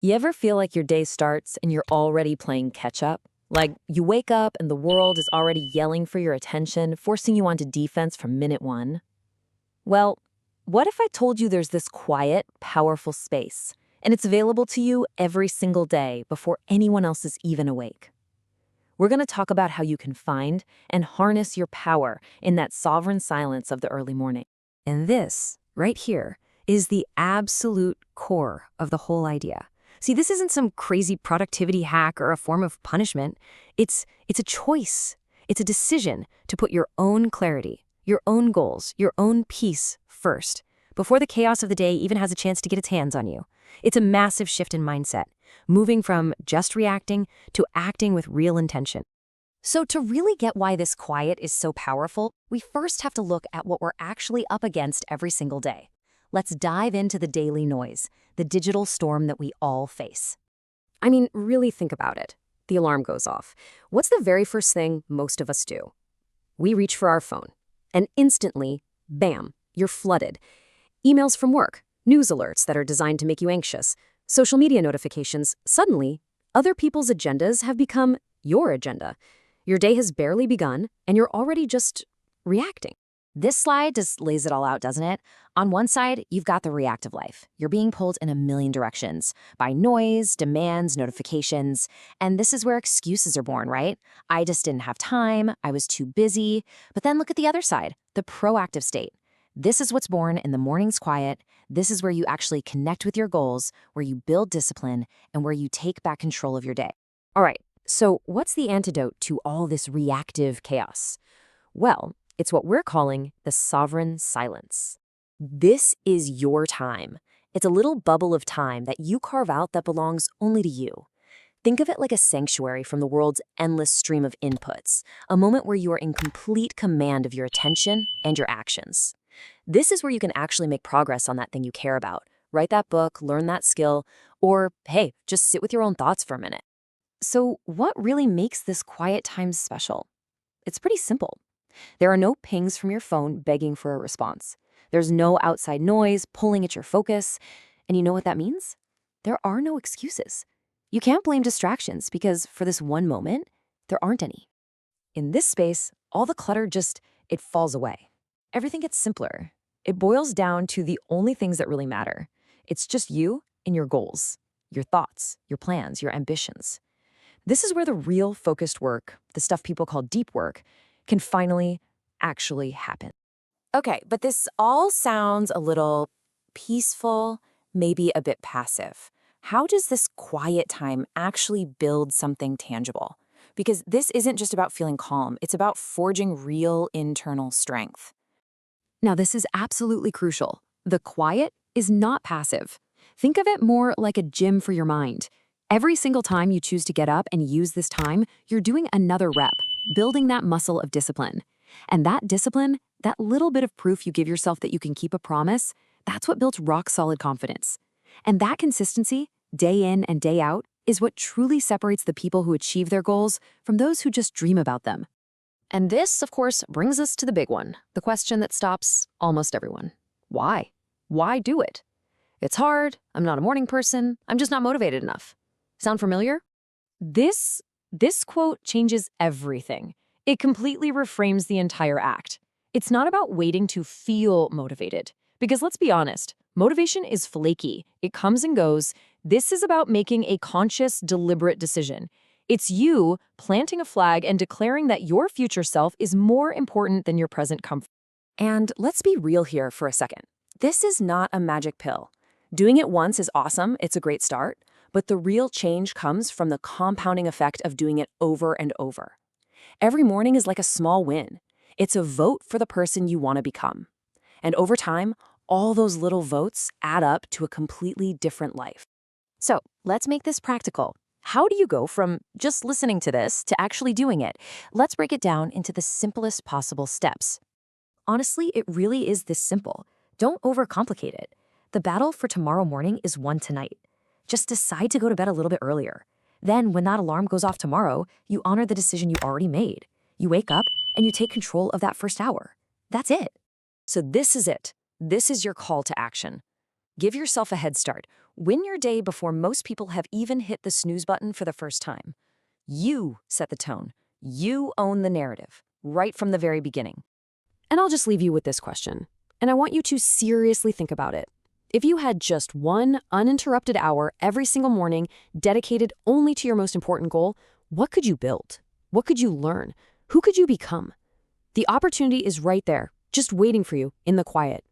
You ever feel like your day starts and you're already playing catch up? Like you wake up and the world is already yelling for your attention, forcing you onto defense from minute one? Well, what if I told you there's this quiet, powerful space, and it's available to you every single day before anyone else is even awake? We're going to talk about how you can find and harness your power in that sovereign silence of the early morning. And this, right here, is the absolute core of the whole idea. See, this isn't some crazy productivity hack or a form of punishment. It's a choice. It's a decision to put your own clarity, your own goals, your own peace first, before the chaos of the day even has a chance to get its hands on you. It's a massive shift in mindset, moving from just reacting to acting with real intention. So to really get why this quiet is so powerful, we first have to look at what we're actually up against every single day. Let's dive into the daily noise, the digital storm that we all face. I mean, really think about it. The alarm goes off. What's the very first thing most of us do? We reach for our phone, and instantly, bam, you're flooded. Emails from work, news alerts that are designed to make you anxious, social media notifications. Suddenly, other people's agendas have become your agenda. Your day has barely begun, and you're already just reacting. This slide just lays it all out, doesn't it? On one side, you've got the reactive life. You're being pulled in a million directions by noise, demands, notifications. And this is where excuses are born, right? I just didn't have time. I was too busy. But then look at the other side, the proactive state. This is what's born in the morning's quiet. This is where you actually connect with your goals, where you build discipline, and where you take back control of your day. All right, so what's the antidote to all this reactive chaos? Well, it's what we're calling the sovereign silence. This is your time. It's a little bubble of time that you carve out that belongs only to you. Think of it like a sanctuary from the world's endless stream of inputs, a moment where you are in complete command of your attention and your actions. This is where you can actually make progress on that thing you care about. Write that book, learn that skill, or hey, just sit with your own thoughts for a minute. So what really makes this quiet time special? It's pretty simple. There are no pings from your phone begging for a response. There's no outside noise pulling at your focus. And you know what that means? There are no excuses. You can't blame distractions because for this one moment, there aren't any. In this space, all the clutter it falls away. Everything gets simpler. It boils down to the only things that really matter. It's just you and your goals, your thoughts, your plans, your ambitions. This is where the real focused work, the stuff people call deep work, can finally actually happen. Okay, but this all sounds a little peaceful, maybe a bit passive. How does this quiet time actually build something tangible? Because this isn't just about feeling calm, it's about forging real internal strength. Now, this is absolutely crucial. The quiet is not passive. Think of it more like a gym for your mind. Every single time you choose to get up and use this time, you're doing another rep, building that muscle of discipline. And that discipline, that little bit of proof you give yourself that you can keep a promise, that's what builds rock-solid confidence. And that consistency, day in and day out, is what truly separates the people who achieve their goals from those who just dream about them. And this, of course, brings us to the big one, the question that stops almost everyone. Why? Why do it? It's hard, I'm not a morning person, I'm just not motivated enough. Sound familiar? This quote changes everything. It completely reframes the entire act. It's not about waiting to feel motivated. Because let's be honest, motivation is flaky. It comes and goes. This is about making a conscious, deliberate decision. It's you planting a flag and declaring that your future self is more important than your present comfort. And let's be real here for a second. This is not a magic pill. Doing it once is awesome. It's a great start. But the real change comes from the compounding effect of doing it over and over. Every morning is like a small win. It's a vote for the person you want to become. And over time, all those little votes add up to a completely different life. So let's make this practical. How do you go from just listening to this to actually doing it? Let's break it down into the simplest possible steps. Honestly, it really is this simple. Don't overcomplicate it. The battle for tomorrow morning is won tonight. Just decide to go to bed a little bit earlier. Then, when that alarm goes off tomorrow, you honor the decision you already made. You wake up and you take control of that first hour. That's it. So this is it. This is your call to action. Give yourself a head start. Win your day before most people have even hit the snooze button for the first time. You set the tone. You own the narrative, right from the very beginning. And I'll just leave you with this question, and I want you to seriously think about it. If you had just one uninterrupted hour every single morning dedicated only to your most important goal, what could you build? What could you learn? Who could you become? The opportunity is right there, just waiting for you in the quiet.